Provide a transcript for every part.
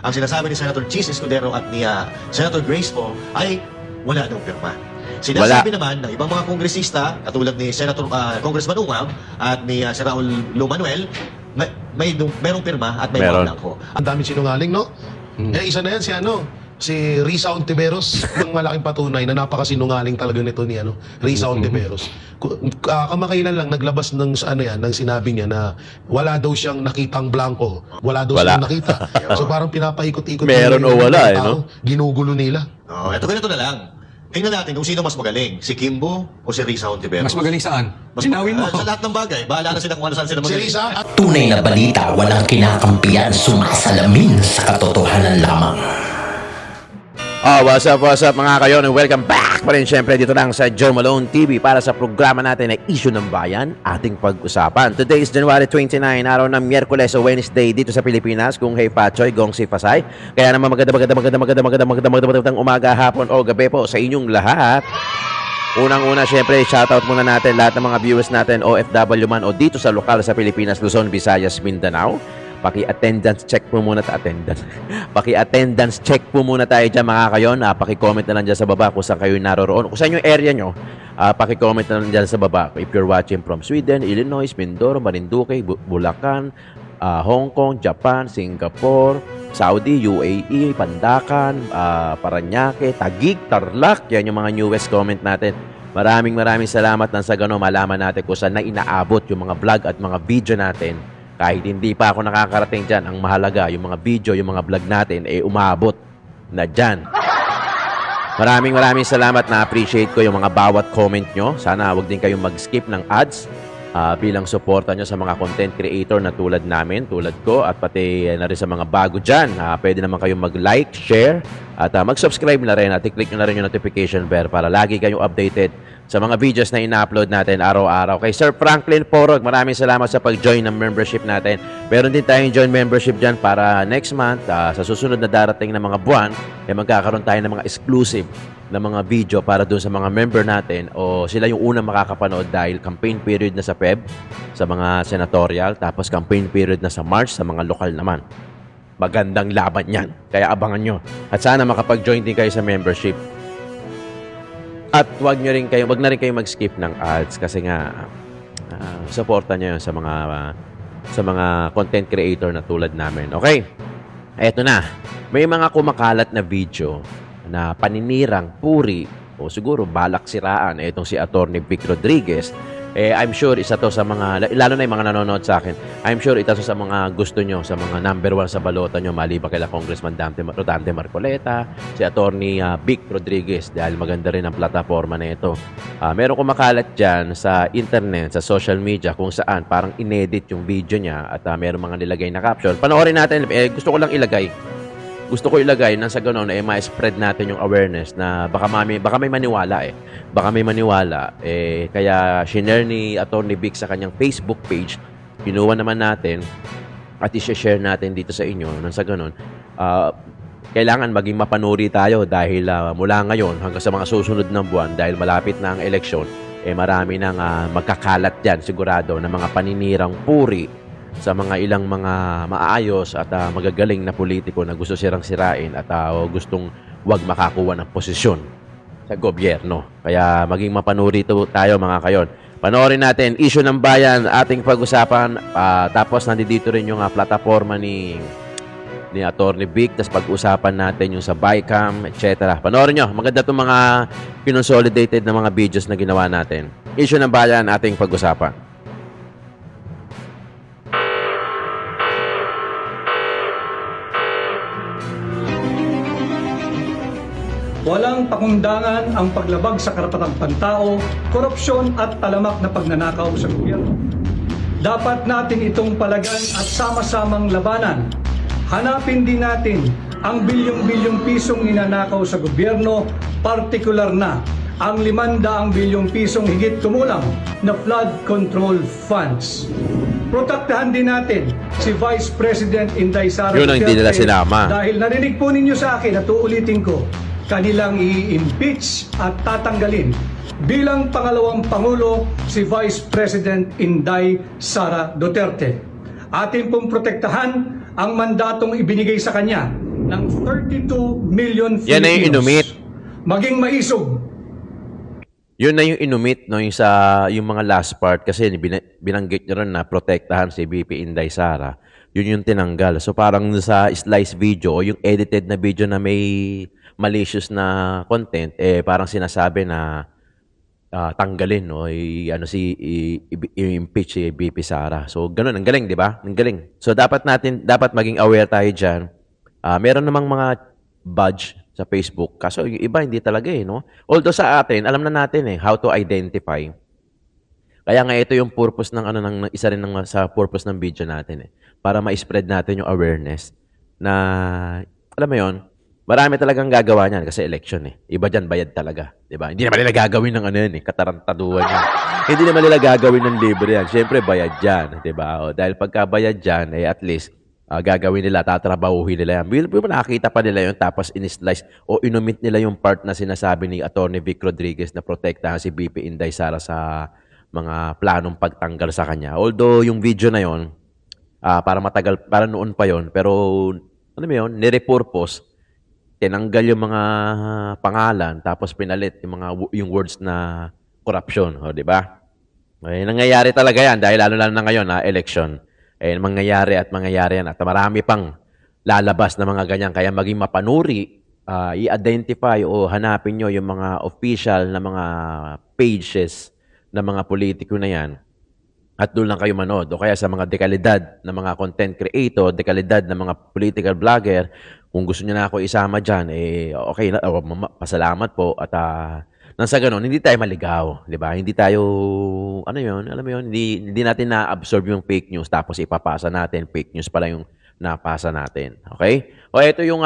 Ang sinasabi ni Senator Chis Escudero at ni Senator Grace po ay wala daw pirma. Sinasabi naman ng ibang mga kongresista, katulad ni Senator Congressman Umam at ni si Raul Lu Manuel, merong pirma at may mga blanco. Ang daming sinungaling, no? Isa na yan si Risa Ontiveros, ang malaking patunay na napakasinungaling talaga nito ni Risa Ontiveros. Kamakailan lang naglabas ng ng sinabi niya na wala daw siyang nakitang blanco. Wala daw siyang nakita. So parang pinapaikot-ikot meron o wala no? Ginugulo nila. Ito ganito na lang. Tingnan natin kung sino mas magaling, si Kimbo o si Risa Ontiveros. Mas magaling saan? Sinawin mo. Sa lahat ng bagay, bahala na sila kung ano saan sila Si magaling. Risa, Tunay na balita, walang kinakampiyan, sumasalamin sa katotohanan lamang. What's up mga kayon, and welcome back pa rin syempre dito lang sa Joe Malone TV para sa programa natin na Issue ng Bayan, ating pag-usapan. Today is January 29, araw ng Miyerkules o Wednesday dito sa Pilipinas, kung hey Pachoy, Gong si Pasay. Kaya naman magandang umaga, hapon o gabi po sa inyong lahat. Unang-una syempre, shoutout muna natin lahat ng mga viewers natin, OFW man o dito sa lokal sa Pilipinas, Luzon, Visayas, Mindanao. Paki-attendance check po muna Paki-attendance check po muna tayo dyan mga kayon. Paki-comment na lang dyan sa baba kung saan kayo naroroon. Kung saan yung area nyo, paki-comment na lang dyan sa baba. If you're watching from Sweden, Illinois, Mindoro, Marinduque, Bulacan, Hong Kong, Japan, Singapore, Saudi, UAE, Pandakan, Paranaque, Taguig, Tarlac. Yan yung mga newest comment natin. Maraming salamat nang sa gano'n malaman natin kung saan na inaabot yung mga vlog at mga video natin. Kahit hindi pa ako nakakarating dyan, ang mahalaga, yung mga video, yung mga vlog natin, umabot na dyan. Maraming salamat, na-appreciate ko yung mga bawat comment nyo. Sana wag din kayong mag-skip ng ads bilang suporta nyo sa mga content creator na tulad namin, tulad ko, at pati na rin sa mga bago dyan. Pwede naman kayong mag-like, share, at mag-subscribe na rin at i-click nyo na rin yung notification bell para lagi kayong updated sa mga videos na ina-upload natin araw-araw. Kay Sir Franklin Porog, maraming salamat sa pag-join ng membership natin. Meron din tayong join membership dyan para next month, sa susunod na darating na mga buwan, magkakaroon tayo ng mga exclusive na mga video para doon sa mga member natin o sila yung unang makakapanood dahil campaign period na sa Feb, sa mga senatorial, tapos campaign period na sa March sa mga lokal naman. Magandang laban yan. Kaya abangan nyo. At sana makapag-join din kayo sa membership. At wag na rin kayo mag-skip ng ads kasi nga suporta niyo sa mga content creator na tulad namin. Okay? Eto na. May mga kumakalat na video na paninirang puri o siguro balak siraan itong si Attorney Vic Rodriguez. I'm sure isa to sa mga, lalo na yung mga nanonood sa akin, I'm sure ito sa mga gusto nyo, sa mga number 1 sa balota nyo, maliban kila Congressman Dante Marcoleta, si Attorney Vic Rodriguez, dahil maganda rin ang plataforma na ito. Meron kumakalat dyan sa internet, sa social media, kung saan parang inedit yung video niya at meron mga nilagay na caption. Panoorin natin, gusto ko ilagay nang sa ganoon ma-spread natin yung awareness na baka may maniwala Baka may maniwala kaya shinare ni Attorney Vic sa kanyang Facebook page. Kinuha naman natin at i-share natin dito sa inyo nang sa ganoon kailangan maging mapanuri tayo dahil mula ngayon hanggang sa mga susunod na buwan dahil malapit na ang eleksyon marami nang magkakalat diyan sigurado na mga paninirang puri sa mga ilang mga maayos at magagaling na politiko na gusto sirang-sirain at gustong wag makakuha ng posisyon sa gobyerno. Kaya maging mapanuri tayo mga kayon. Panoorin natin, Issue ng Bayan, ating pag-usapan. Tapos nandito rin yung plataforma ni Attorney Vic. Tapos pag-usapan natin yung sa Bicam, etc. Panoorin nyo, maganda itong mga consolidated na mga videos na ginawa natin. Issue ng Bayan, ating pag-usapan. Walang pakundangan ang paglabag sa karapatang pantao, korupsyon at talamak na pagnanakaw sa gobyerno. Dapat natin itong palagan at sama-samang labanan. Hanapin din natin ang bilyong-bilyong pisong ninanakaw sa gobyerno, partikular na ang 500 bilyong pisong higit kumulang na flood control funds. Protektahan din natin si Vice President Inday Sara Yun ang hindi nila sinama. dahil narinig po ninyo sa akin at uulitin ko, kanilang i-impeach at tatanggalin bilang pangalawang Pangulo si Vice President Inday Sara Duterte. Atin pong protektahan ang mandatong ibinigay sa kanya ng 32 million Filipinos. Yan na yung inumit. Maging maisog. Yun na yung inumit, no, yung mga last part kasi binanggit nyo rin na protektahan si BP Inday Sara. Yun yung tinanggal. So parang sa slice video o yung edited na video na may malicious na content, parang sinasabi na tanggalin, no, i-impeach si BP Sara. So ganun, ang galing, di ba? Ang galing. So dapat maging aware tayo dyan. Meron namang mga badge sa Facebook. Kaso yung iba hindi talaga no. Although sa atin, alam na natin how to identify. Kaya nga ito yung purpose ng isa rin sa purpose ng video natin para ma-spread natin yung awareness na alam mo yon, marami talagang gagawa niyan kasi election Iba diyan bayad talaga, 'di ba? Hindi naman nila gagawin ng katarantaduhan yan. Hindi naman nila gagawin ng libre yan. Syempre bayad diyan, 'di ba? O dahil pagka bayad diyan at least gagawin nila, tatrabahuhin nila yan. Nakakita pa nila yun, tapos in-slice o inumit nila yung part na sinasabi ni Atty. Vic Rodriguez na protektahan si BP Inday Sara sa mga planong pagtanggal sa kanya. Although yung video na yon, para noon pa yon, pero ano mo yun, nirepurpose, tinanggal yung mga pangalan, tapos pinalit yung words na corruption, di ba? Nangyayari talaga yan dahil lalo na ngayon election. Mangyayari yan at marami pang lalabas na mga ganyan. Kaya maging mapanuri, i-identify o hanapin nyo yung mga official na mga pages na mga politiko na yan at doon lang kayo manood. O kaya sa mga dekalidad na mga content creator, dekalidad na mga political vlogger, kung gusto nyo na ako isama dyan, okay na, pasalamat po at nang sa ganun, hindi tayo maligaw, di ba? Hindi tayo, alam mo yun, hindi natin na-absorb yung fake news tapos ipapasa natin, fake news pala yung napasa natin. Okay? O ito yung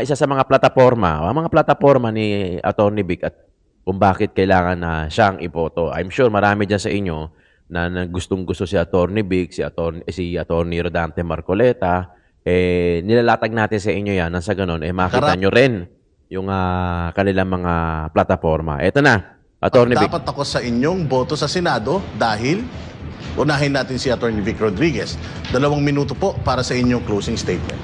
isa sa mga plataforma, mga plataforma ni Atty. Vic at kung bakit kailangan na siyang iboto. I'm sure marami dyan sa inyo na gustong-gusto si Atty. Vic, si Atty. Rodante Marcoleta, nilalatag natin sa inyo yan, nang sa ganun, makita nyo rin yung kanilang mga plataforma. Ito na, Atty. Vic. Dapat ako sa inyong boto sa Senado dahil unahin natin si Atty. Vic Rodriguez. 2 minuto po para sa inyong closing statement.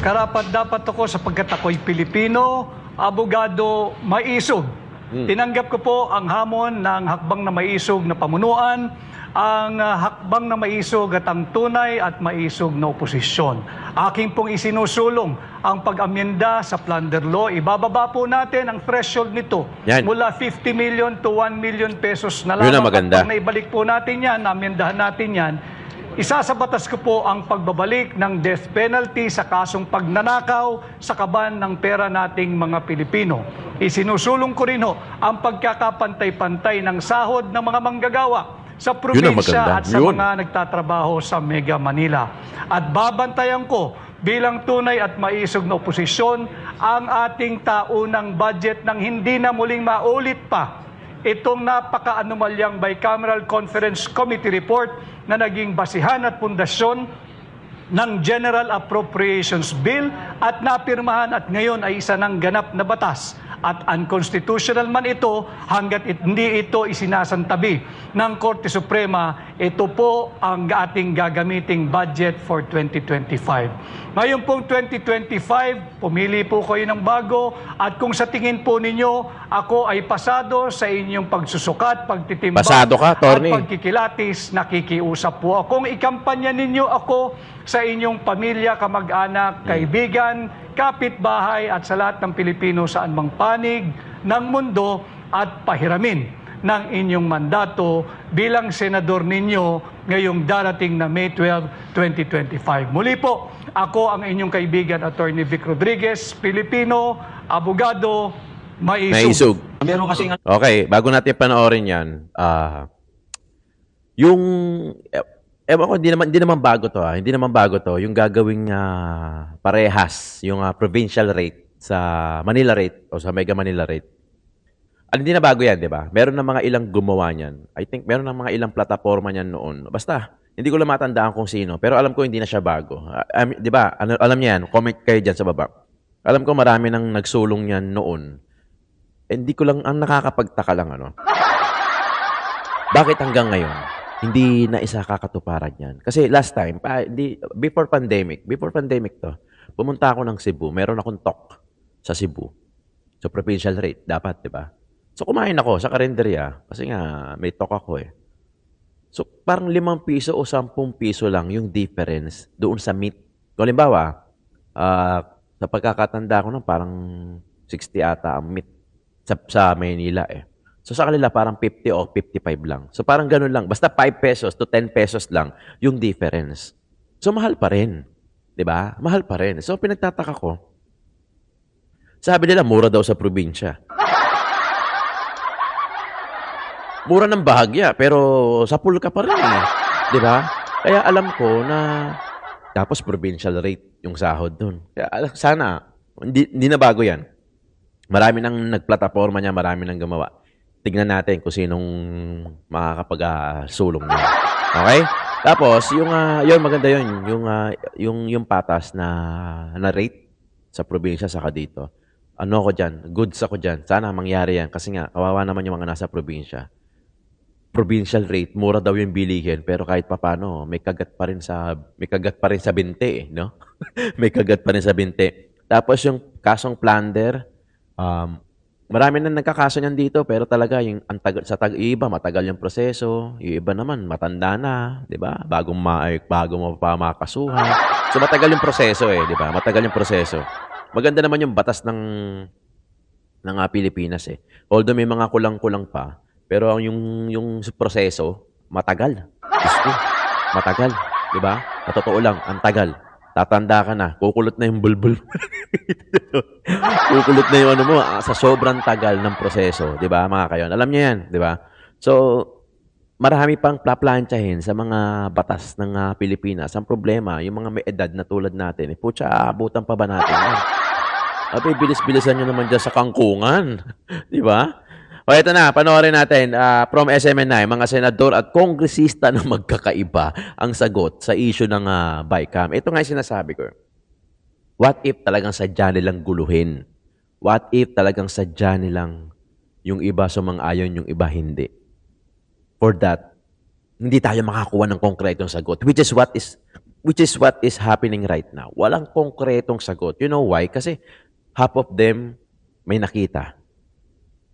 Karapat-dapat ako sapagkat ako'y Pilipino, abogado, maisog. Tinanggap ko po ang hamon ng hakbang na maisog na pamunuan, ang hakbang na maisog at ang tunay at maisog na oposisyon. Aking pong isinusulong ang pag-amyenda sa plunder law. Ibababa po natin ang threshold nito mula 50 million to 1 million pesos na lamang. Yun ang maganda. At pag naibalik po natin yan, amyendahan natin yan, isasabatas ko po ang pagbabalik ng death penalty sa kasong pagnanakaw sa kaban ng pera nating mga Pilipino. Isinusulong ko rin ang pagkakapantay-pantay ng sahod ng mga manggagawa sa probinsya at sa mga nagtatrabaho sa Mega Manila. At babantayan ko bilang tunay at maisog na oposisyon ang ating taunang budget nang hindi na muling maulit pa itong napaka-anomalyang Bicameral Conference Committee report na naging basihan at pundasyon ng General Appropriations Bill at napirmahan at ngayon ay isa ng ganap na batas. At unconstitutional man ito hanggat hindi ito isinasantabi ng Korte Suprema, ito po ang ating gagamiting budget for 2025. Ngayon pong 2025, pumili po kayo ng bago at kung sa tingin po ninyo ako ay pasado sa inyong pagsusukat, pagtitimbang Pasado ka, Tony. at pagkikilatis, nakikiusap po akong ikampanya ninyo ako sa inyong pamilya, kamag-anak, kaibigan, kapitbahay at sa lahat ng Pilipino saan mang panig ng mundo at pahiramin ng inyong mandato bilang senador ninyo ngayong darating na May 12, 2025. Muli po, ako ang inyong kaibigan, Atty. Vic Rodriguez, Pilipino, abogado, maisog. Meron kasi okay, bago natin panoorin yan, yung ewan ko, hindi naman bago to. Hindi naman bago to. Yung gagawing parehas, yung provincial rate sa Manila rate o sa Mega Manila rate. Hindi na bago yan, di ba? Meron na mga ilang gumawa niyan. I think meron na mga ilang plataforma niyan noon. Basta, hindi ko lang matandaan kung sino. Pero alam ko hindi na siya bago. Di ba? Alam niya yan. Comment kayo dyan sa baba. Alam ko marami nang nagsulong niyan noon. Hindi ko lang, ang nakakapagtaka lang bakit hanggang ngayon? Hindi na isa kakatuparan yan. Kasi last time, before pandemic to, pumunta ako ng Cebu. Meron akong talk sa Cebu. So, provincial rate. Dapat, di ba? So, kumain ako sa karinderya. Kasi nga, may talk ako eh. So, parang 5 piso o 10 piso lang yung difference doon sa meat. Kung halimbawa, sa pagkakatanda ko parang 60 ata ang meat sa Maynila eh. So, sa kanila parang 50 o 55 lang. So, parang ganun lang. Basta 5 pesos to 10 pesos lang yung difference. So, mahal pa rin. Diba? Mahal pa rin. So, pinagtataka ko, sabi nila, mura daw sa probinsya. Mura ng bahagya, pero sa pool ka pa rin eh. Diba? Kaya alam ko na tapos provincial rate yung sahod dun. Kaya sana, hindi na bago yan. Marami nang nagplataforma niya, marami nang gumawa. Tignan natin kung sinong makakapag-sulong niya. Okay? Tapos, yun maganda yun. Yung patas na rate sa probinsya saka dito. Ano ako dyan? Goods ako dyan. Sana mangyari yan. Kasi nga, kawawa naman yung mga nasa probinsya. Provincial rate, mura daw yung bilihin, pero kahit papano, may kagat pa rin sa binte, eh, no? May kagat pa rin sa binte. Tapos yung kasong plunder, marami na nagkakaso niyan dito, pero talaga yung iba matagal yung proseso, yung iba naman matanda na, 'di ba? Bago mo pa makasuhan. So matagal yung proseso eh, 'di ba? Matagal yung proseso. Maganda naman yung batas ng Pilipinas eh. Although may mga kulang-kulang pa, pero yung proseso matagal. Gusto, matagal, 'di ba? Sa totoo lang, ang tagal. Tatanda ka na, kukulot na yung bulbul. Kukulot na yung sa sobrang tagal ng proseso, 'di ba? Mga kayon, alam niyo 'yan, 'di ba? So, marami pang plaplantsahin sa mga batas ng Pilipinas. Ang problema, yung mga may edad na tulad natin, putya, aabutan pa ba natin yan? Abi, bilis-bilisan nyo naman dyan sa kangkungan. Di ba? O, ito na, panoorin natin from SMNI, mga senador at kongresista na magkakaiba ang sagot sa issue ng BICAM. Ito nga yung sinasabi ko. What if talagang sadya nilang guluhin? What if talagang sadya nilang yung iba sumang-ayon, yung iba hindi? For that, hindi tayo makakuha ng konkretong sagot, which is what is happening right now. Walang konkretong sagot. You know why? Kasi half of them may nakita.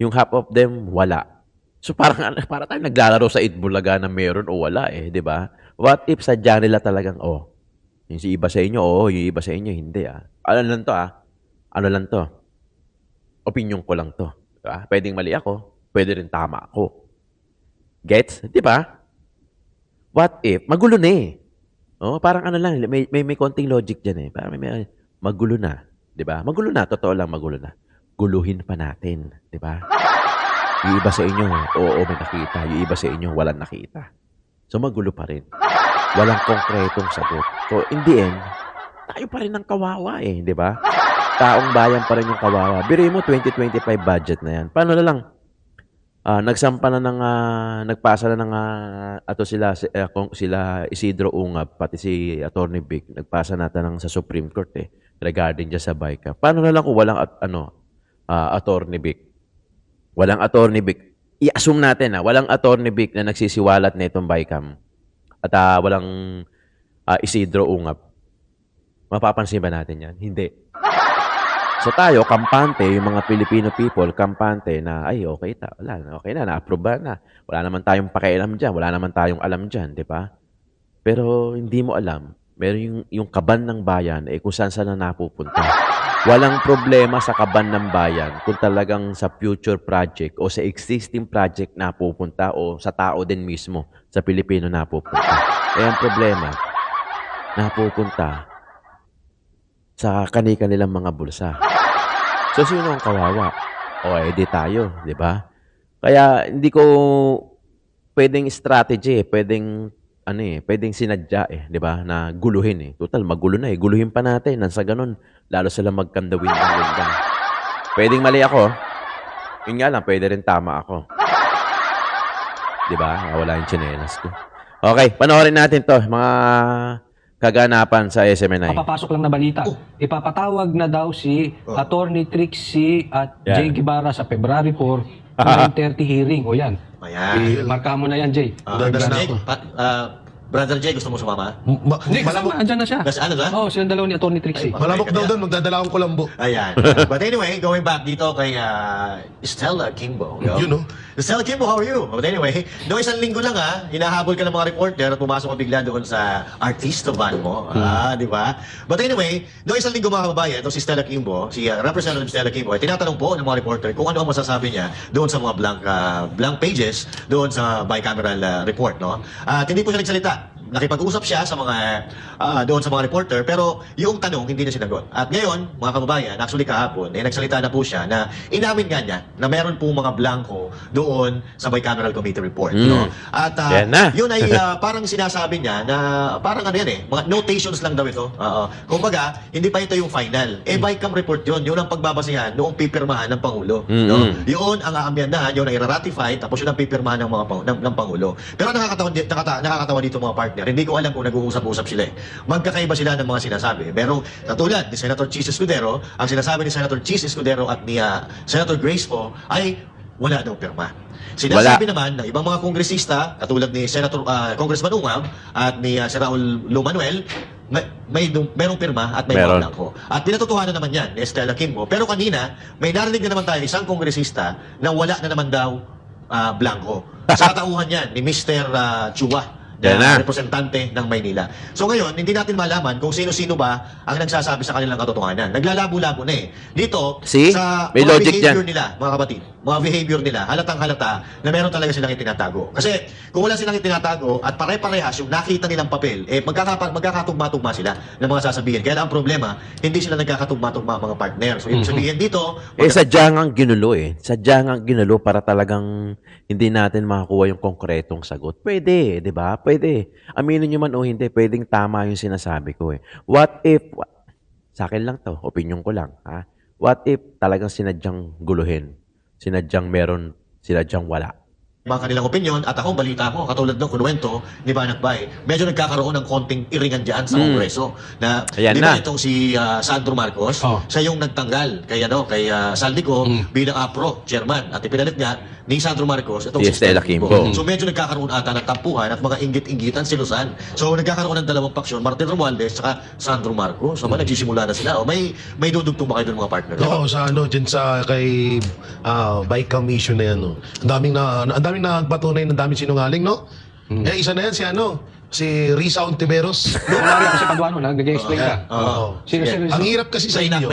Yung half of them, wala. So parang tayong naglalaro sa Itbulaga na meron o wala eh, di ba? What if sadya nila talagang, yung iba sa inyo, yung iba sa inyo, hindi Ano lang to Ano lang to? Opinion ko lang to. Diba? Pwedeng mali ako, pwede rin tama ako. Gets? Di ba? What if? Magulo na eh. Parang ano lang, may konting logic dyan eh. Parang may magulo na. Di ba? Magulo na, totoo lang magulo na. Guluhin pa natin, di ba? Yung iba sa inyo, oo, may nakita. Yung iba sa inyo, walang nakita. So, magulo pa rin. Walang konkretong sagot. So, in the end, tayo pa rin ang kawawa eh, di ba? Taong bayan pa rin yung kawawa. Biro mo, 2025 budget na yan. Paano na lang? Nagpasa na ng, sila Isidro Ungab, pati si Attorney Vic, nagpasa natin sa Supreme Court eh, regarding dyan sa BICAM. Paano na lang kung walang, Attorney Vic? Walang Attorney Vic. I-assume natin walang Attorney Vic na nagsisiwalat na itong BICAM. At walang Isidro Ungab. Mapapansin ba natin yan? Hindi. So tayo, kampante, yung mga Filipino people, kampante na, okay na, na-approve na. Wala naman tayong pakialam dyan, wala naman tayong alam dyan, di ba? Pero hindi mo alam, meron yung kaban ng bayan, kung saan na napupunta. Walang problema sa kaban ng bayan kung talagang sa future project o sa existing project napupunta o sa tao din mismo, sa Pilipino napupunta. Ang problema, napupunta sa kanilang mga bulsa. So, sino ang kawawa? Di tayo, di ba? Kaya, hindi ko pwedeng strategy, pwedeng sinadya di ba? Na guluhin Total, magulo na Guluhin pa natin. Nang sa ganun, lalo sila magkandawin-windang. Pwedeng mali ako. Yun nga lang, pwede rin tama ako. Di ba? Wala yung tsinelas ko. Okay, panoorin natin to. Mga kaganapan sa SMNI. Papapasok lang na balita. Ipapatawag na daw si Attorney Trixie at Jay Guevara sa February 4, 9:30 hearing. O yan. Ayan. Marka mo na yan, Jay. Jake, Brother Jay, gusto mo sumama? Hindi, Malamok, kasama, andyan na siya. Ano na? Oo, silang dalawa ni Atty. Trixie. malamok daw doon, magdadala akong kulambo. Ayan. But anyway, going back dito kay Stella Kimbo. You know. Stella Kimbo, how are you? But anyway, noong isang linggo lang hinahabol ka ng mga reporter at pumasok ka bigla doon sa artista van mo. Di ba? But anyway, noong isang linggo mga kababayan, ito si Stella Kimbo, si Representative Stella Kimbo, ay tinatanong po ng mga reporter kung ano ang masasabi niya doon sa mga blank pages, doon sa bicameral report. No? At hindi po siya nagsalita. Nakipag-usap siya sa mga doon sa mga reporter, pero yung tanong hindi na sinagot. At ngayon, mga kababayan, actually kahapon, nagsalita na po siya na inamin nga niya na meron po mga blanco doon sa bicameral committee report. No? At Yan na. yun ay parang sinasabi niya na parang ano yan mga notations lang daw ito. Kumbaga, hindi pa ito yung final. Bicam report yun ang pagbabasehan noong pipirmahan ng Pangulo. No? Yun ang aamyandahan, yun ay ratify, tapos yun ang pipirmahan ng mga ng Pangulo. Pero nakakatawa dito mga partner. Hindi ko alam kung nag-uusap-usap sila. Magkakaiba sila ng mga sinasabi. Pero katulad ni Senator Chis Escudero, ang sinasabi ni Senator Chis Escudero at ni Senator Grace po ay wala daw pirma. Sinasabi naman ng ibang mga kongresista, katulad ni Senator Congressman Ungab at ni Raul Manuel, merong pirma at may mga blanco. At pinatotohanan naman yan ni Stella Kimbo. Pero kanina, may narinig na naman tayo isang kongresista na wala na naman daw blanco. Sa katauhan yan ni Mr. Chua, na representante ng Maynila. So ngayon, hindi natin malaman kung sino-sino ba ang nagsasabi sa kanilang katotohanan. Naglalabo-labo na See? Dito, sa May mga logic behavior yan. nila, mga kapatid, mga behavior nila, halatang-halata na meron talaga silang itinatago. Kasi kung wala silang itinatago at pare-parehas yung nakita nilang papel, magkakatugma-tugma sila ng mga sasabihin. Kaya ang problema, hindi sila nagkakatugma-tugma mga partner. So ibig sabihin dito, Sadyang ang ginulo Sadyang ang ginulo para talagang hindi natin makakuha yung konkretong sagot. Pwede, di ba? Pwede. Aminin nyo man o hindi, pwedeng tama yung sinasabi ko What if, sa akin lang to, opinion ko lang, ha? What if talagang sinadyang guluhin? Sinadyang meron, sinadyang wala? mga kanilang opinion at ako balita ko katulad ng kunuwento ni Banakbay medyo nagkakaroon ng konting iringan dyan sa Kongreso na Ayan di ba na. itong si Sandro Marcos siya yung nagtanggal kay Saldico bilang APRO chairman at ipinalit niya ni Sandro Marcos itong Si Stella Kimbo. So medyo nagkakaroon ata ng tampuhan at mga inggit-inggitan si Luzan. So nagkakaroon ng dalawang paksyon, Martin Romualdez at Sandro Marcos. So nagsisimula na sila. O may dudugtong ba kayo doon mga partner? Oo, sa dyan sa kay Bicam issue na yan, no. Ang daming nagpatunay ng daming sinungaling, no? Isa na yan si Risa Ontiveros. Wala rin kasi Paduano, nag-explain ka. Sino? Ang hirap kasi sa inyo.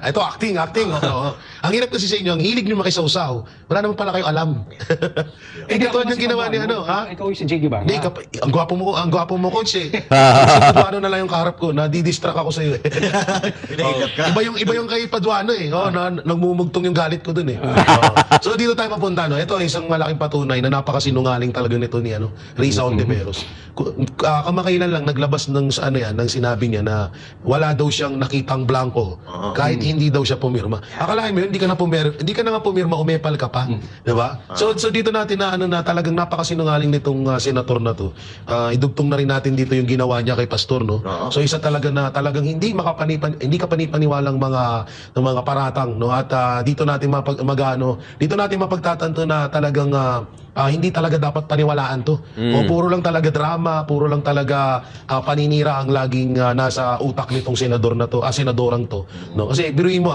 Ito, acting. Oo. Ang hirap kasi sa inyo, ang hilig nyo makisawsaw. Wala naman pala kayo alam. Ito yung ginawa ni Ikaw yung si J. Guevara. Hindi, ang gwapo mo, coach Si Paduano na lang yung kaharap ko. Nadidistract ako sa iyo Pinahilap ka. Iba yung kay Paduano nagmumugtong yung galit ko dun So dito tayo papunta Ito isang malaking patunay na napakasinungaling talaga nito ni Risa Ontiveros. Kamakailan lang naglabas ng ng sinabi niya na wala daw siyang nakitang blanco kahit hindi daw siya pumirma. Akalain mo yun, hindi ka na nga pumirma, umepal ka pa, 'di ba? So dito natin na talagang napakasinungaling nitong senator na to. Idugtong na rin natin dito yung ginawa niya kay pastor, no. So isa talaga na talagang hindi ka panipaniwalang mga paratang, no. At dito natin mapagtatanto na talagang hindi talaga dapat paniwalaan to. O puro lang talaga drama, puro lang talaga paninira ang laging nasa utak nitong senador na to, senadorang to. No? Kasi biruin mo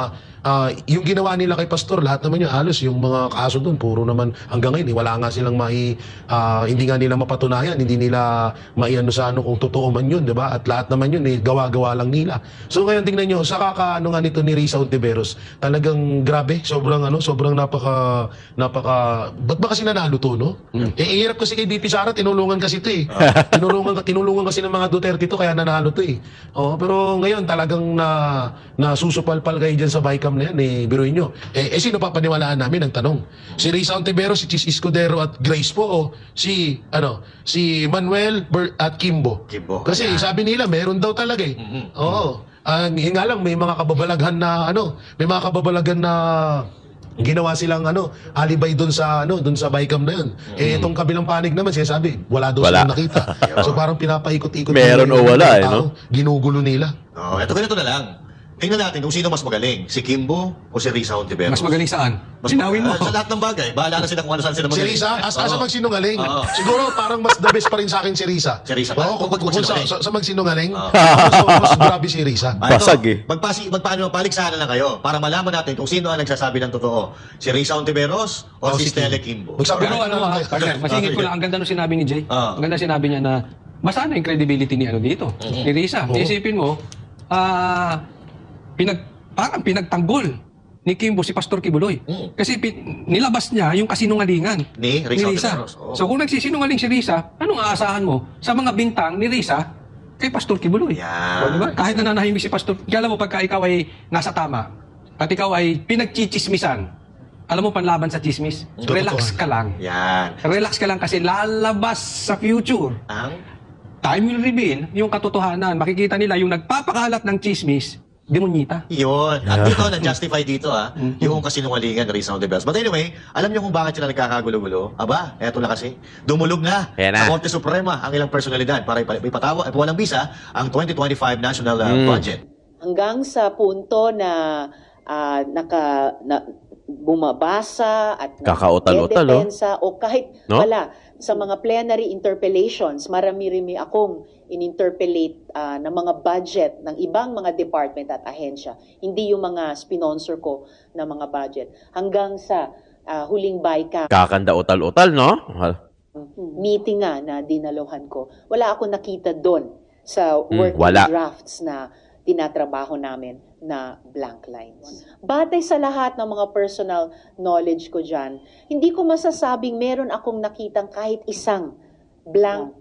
yung ginawa nila kay pastor, lahat naman yun, halos yung mga kaso doon, puro naman hanggang ngayon, wala nga silang hindi nga nila mapatunayan, hindi nila maiano sa kung totoo man yun, di ba? At lahat naman yun, gawa-gawa lang nila. So ngayon, tingnan nyo, sa kakaano nga nito ni Risa Ontiveros, talagang grabe, sobrang napaka, ba't ba kasi nanalo to, no? Hirap kasi kay BP Sara, tinulungan kasi ito tinulungan kasi ng mga Duterte to, kaya nanalo to pero ngayon, talagang nasusupalpal kayo dyan sa Bicam na yan, biruin nyo. Sino papaniwalaan namin ang tanong? Si Risa Ontiveros, si Chis Escudero at Grace po, o si Manuel at Kimbo. Kasi sabi nila, meron daw talaga Oo. Nga lang, may mga kababalaghan na ginawa silang alibay doon sa Bicam na yun. Itong kabilang panig naman sinasabi, wala daw silang nakita. So parang pinapaikot-ikot Meron o wala, ginugulo nila. Ito ganito na lang. Tingnan natin kung sino mas magaling, si Kimbo o si Risa Hontiveros. Mas magaling saan? Sinawin mo. Sa lahat ng bagay, bahala na sila kung ano saan sila Si magaling. Risa, asa Oo. magsinungaling. Oo. Siguro parang mas the best pa rin sa akin si Risa. Si Risa pa? Oo, Kung kung magsinungaling. sa magsinungaling, mas grabe si Risa. Basag eh. Magpaligsahan na kayo para malaman natin kung sino ang nagsasabi ng totoo. Si Risa Hontiveros o si Stella Kimbo. Magsabi Pero ano mo ha, partner, masingit ko lang, ang ganda nung sinabi ni Jay. Ah. Ang ganda sinabi niya na, masana yung credibility ni ano dito, ni Risa. Isipin mo, parang pinagtanggol ni Kimbo si Pastor Kibuloy. Kasi nilabas niya yung kasinungalingan Ni Risa Hontiveros. Oo. So kung nagsisinungaling si Risa, anong aasahan mo sa mga bintang ni Risa kay Pastor Kibuloy? Yan. O, diba? Kahit nananahimik si Pastor, kaya mo pagka ikaw ay nasa tama at ikaw ay pinagchichismisan, alam mo panlaban sa chismis, relax ka lang. Yan. Relax ka lang kasi lalabas sa future. Ang Time will reveal yung katotohanan. Makikita nila yung nagpapakalat ng chismis, demonyita. yun. At dito, na-justify dito yung kasinungalingan ni Risa Hontiveros. But anyway, alam niyo kung bakit sila nagkakagulo-gulo? Aba, eto na kasi. Dumulog na Ayan na. sa Korte Suprema ang ilang personalidad para ipatawa at walang bisa ang 2025 national budget. Hanggang sa punto na bumabasa at Kakautal-utal, oh. nagdedepensa o kahit No? wala sa mga plenary interpellations, marami-rami akong in-interpellate ng mga budget ng ibang mga department at ahensya, hindi yung mga sponsor ko na mga budget. Hanggang sa huling BICAM Kakanda utal-utal, no? meeting nga na dinaluhan ko, wala akong nakita doon sa working wala. drafts na tinatrabaho namin na blank lines. Batay sa lahat ng mga personal knowledge ko dyan, hindi ko masasabing meron akong nakitang kahit isang blank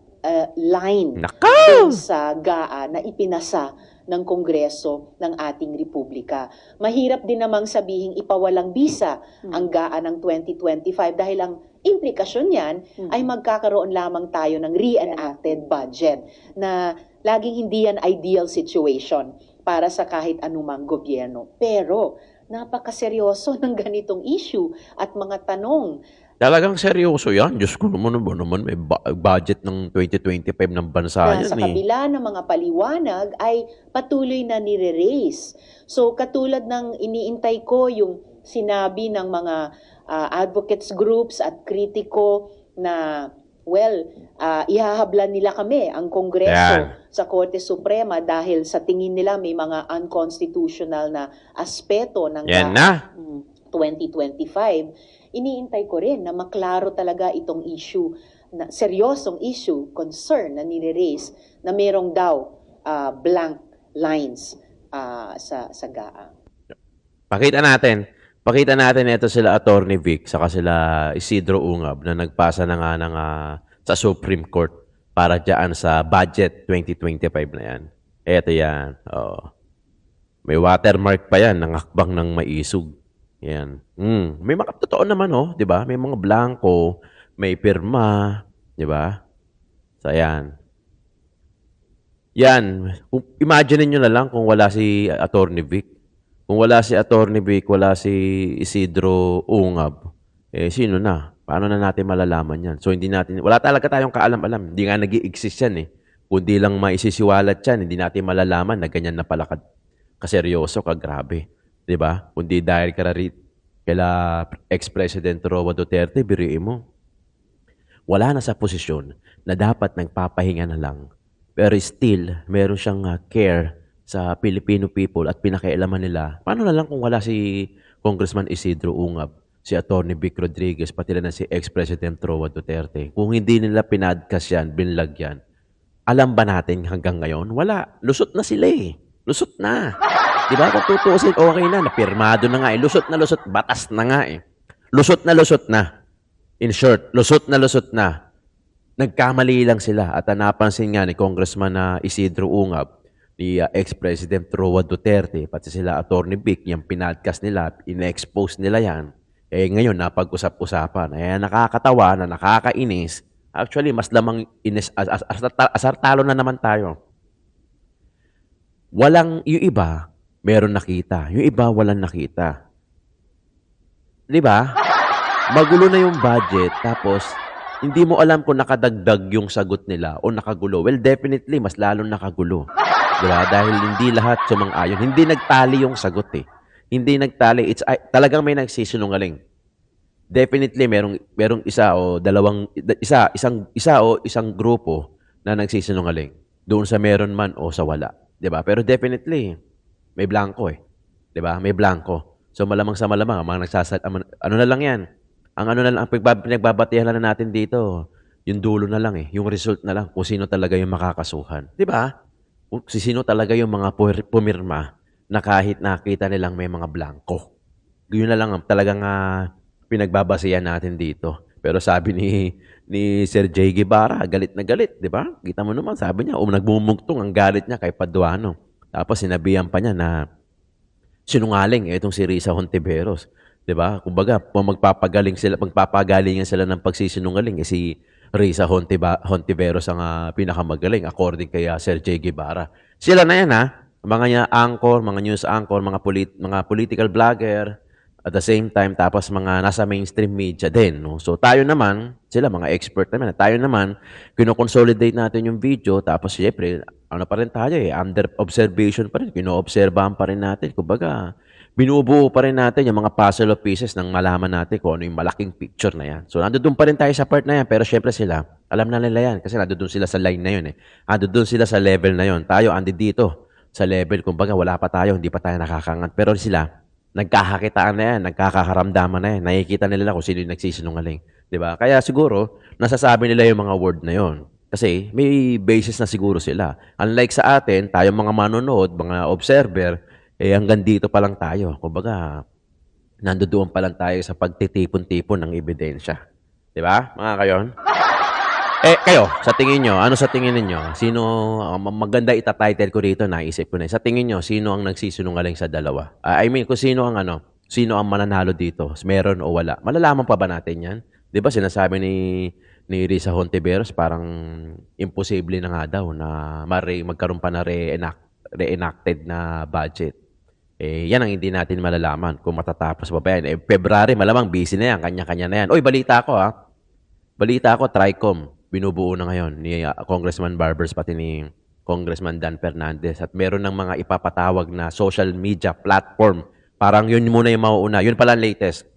line Nakaw! dun sa GAA na ipinasa ng Kongreso ng ating Republika. Mahirap din namang sabihing ipawalang bisa ang GAA ng 2025 dahil ang implikasyon niyan ay magkakaroon lamang tayo ng reenacted budget na laging hindi yan ideal situation para sa kahit anumang gobyerno. Pero napakaseryoso ng ganitong issue at mga tanong. Talagang seryoso yan. Diyos ko naman, may budget ng 2025 ng bansa Na yan sa eh. kabila ng mga paliwanag ay patuloy na nire-raise. So katulad ng iniintay ko yung sinabi ng mga advocates groups at kritiko na ihahablan nila kami ang Kongreso Yan. sa Korte Suprema dahil sa tingin nila may mga unconstitutional na aspeto ng Yan GAA na. 2025. Iniintay ko rin na maklaro talaga itong issue, na seryosong issue, concern na nire-raise na merong daw blank lines sa GAA. Pakita natin ito sila Attorney Vic saka sila Isidro Ungab na nagpasa na nga ng, sa Supreme Court para dyan sa budget 2025 na yan. Ito yan. Oh. May watermark pa yan ng akbang ng maisog. Yan. May mga totoo naman, oh, 'di ba? May mga blanco, may pirma, 'di ba? So yan. Yan. Imagine niyo na lang kung wala si Attorney Vic. Kung wala si Attorney Vic, wala si Isidro Ungab, sino na? Paano na natin malalaman yan? So, wala talaga tayong kaalam-alam. Hindi nga nag-i-exist yan eh. Kundi lang maisisiwalat yan, hindi natin malalaman na ganyan na pala kaseryoso, kagrabe. Diba? Kundi dahil kaila ex-President Roa Duterte, biriin mo. Wala na sa posisyon na dapat nagpapahinga na lang. Pero still, meron siyang care sa Filipino people at pinakialaman nila. Paano na lang kung wala si Congressman Isidro Ungab, si Attorney Vic Rodriguez, pati na si ex-President Roa Duterte? Kung hindi nila pinadcast yan, binlag yan, alam ba natin hanggang ngayon? Wala. Lusot na sila eh. Lusot na. Di ba? Kung tutuusin, okay na. Napirmado na nga eh. Lusot na lusot. Batas na nga eh. Lusot na lusot na. In short, lusot na. Nagkamali lang sila. At napansin nga ni Congressman Isidro Ungab, ni ex-President Roa Duterte, pati sila Attorney Vic, yung pinadcast nila, in-expose nila yan. Ngayon, napag-usap-usapan. Nakakatawa na nakakainis. Actually, mas lamang asar talo na naman tayo. Yung iba, meron nakita. Yung iba, walang nakita. Di ba? Magulo na yung budget, tapos hindi mo alam kung nakadagdag yung sagot nila o nakagulo. Well, definitely, mas lalong nakagulo. Di ba? Dahil hindi lahat sumang-ayon. Hindi nagtali yung sagot eh. Hindi nagtali. Talagang may nagsisinungaling. Definitely merong isa o isang grupo na nagsisinungaling doon sa meron man o sa wala, 'di ba? Pero definitely may blanco eh. 'Di ba? May blanco. So malamang sa malamang ang mga ano na lang 'yan. Ang ano na lang ang pinagbabatihan na natin dito, yung dulo na lang eh, yung result na lang kung sino talaga yung makakasuhan, 'di ba? Kung sino talaga yung mga pumirma na kahit nakita nilang may mga blanco. Yun na lang ang talagang pinagbabasehan natin dito. Pero sabi ni Sir J. Guevara, galit na galit, di ba? Kita mo naman, sabi niya, nagmumugtong ang galit niya kay Paduano. Tapos sinabihan pa niya na sinungaling itong si Risa Hontiveros. Di ba? Kumbaga, magpapagalingan sila ng pagsisinungaling. Si Risa Hontiveros ang pinakamagaling according kay Sir J. Guevara. Sila na yan mga anchor, mga news anchor, mga political vlogger, at the same time, tapos mga nasa mainstream media din. No? So tayo naman, sila mga expert naman, tayo naman, kino-consolidate natin yung video, tapos syempre, ano pa rin tayo under observation pa rin, kino-obserbahan pa rin natin. Kumbaga, binubuo pa rin natin yung mga puzzle of pieces ng malaman natin kung ano yung malaking picture na yan. So nandoon pa rin tayo sa part na yan, pero syempre sila, alam na nila yan, kasi nandoon sila sa line na yun Nandoon sila sa level na yun. Tayo, andi dito sa level, kumbaga wala pa tayo, hindi pa tayo nakakangat. Pero sila, nagkakakitaan na yan, nagkakaramdaman na yan, nakikita nila kung sino yung nagsisinungaling. Diba? Kaya siguro, nasasabi nila yung mga word na yon. Kasi may basis na siguro sila. Unlike sa atin, tayong mga manonood, mga observer, hanggang dito pa lang tayo. Kumbaga, nandoon pa lang tayo sa pagtitipon-tipon ng ebidensya. Diba, mga kayon? Kayo, sa tingin nyo, ano sa tingin ninyo? Sino, maganda itatitle ko rito, naisip ko na. Sa tingin nyo, sino ang nagsisinungaling sa dalawa? I mean, kung sino ang mananalo dito? Meron o wala? Malalaman pa ba natin yan? Di ba sinasabi ni Risa Hontiveros, parang imposible na nga daw na magkaroon pa na reenacted na budget. Yan ang hindi natin malalaman kung matatapos pa ba yan. February, malamang busy na yan, kanya-kanya na yan. Oy, balita ko Balita ko, Tricom. Binubuo na ngayon ni Congressman Barbers pati ni Congressman Dan Fernandez at meron ng mga ipapatawag na social media platform. Parang yun muna yung mauuna. Yun pala ang latest.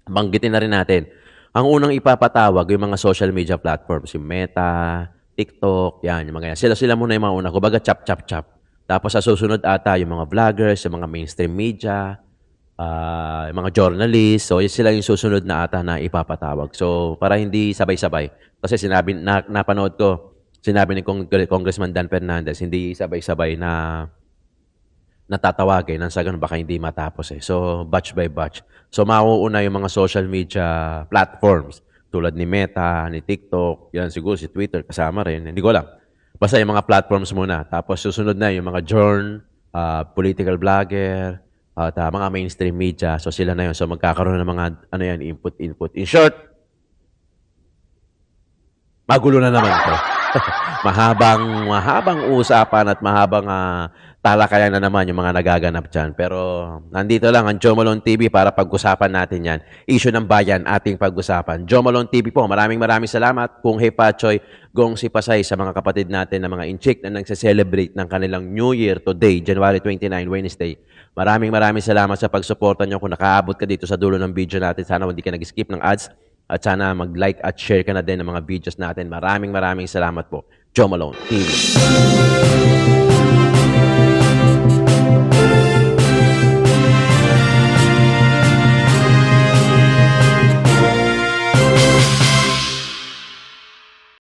Banggitin na rin natin. Ang unang ipapatawag yung mga social media platforms, yung Meta, TikTok, yan, yung mga yan. Sila muna yung mauuna. Kumbaga, chap. Tapos sa susunod ata yung mga vloggers, yung mga mainstream media, yung mga journalists. So, sila yung susunod na ata na ipapatawag. So, para hindi sabay-sabay. Kasi napanood ko, sinabi ni Congressman Dan Fernandez, hindi sabay-sabay na natatawagin. Nang sa ganun, baka hindi matapos So, batch by batch. So, mauuna yung mga social media platforms tulad ni Meta, ni TikTok, yan siguro si Twitter kasama rin. Hindi ko alam. Basta yung mga platforms muna. Tapos susunod na yung mga political vlogger, at mga mainstream media. So, sila na yun. So, magkakaroon ng mga input. In short, magulo na naman to. mahabang usapan at mahabang talakayan na naman yung mga nagaganap dyan. Pero nandito lang ang Joe Malone TV para pag-usapan natin yan. Issue ng bayan, ating pag-usapan. Joe Malone TV po, maraming salamat. Kung Hepachoy, Gong si Pasay sa mga kapatid natin na mga inchik na nagse-celebrate ng kanilang New Year today, January 29, Wednesday. Maraming salamat sa pagsuporta nyo. Kung nakaabot ka dito sa dulo ng video natin, sana hindi ka nag-skip ng ads. At sana mag-like at share ka na din ng mga videos natin. Maraming salamat po. Joe Malone TV.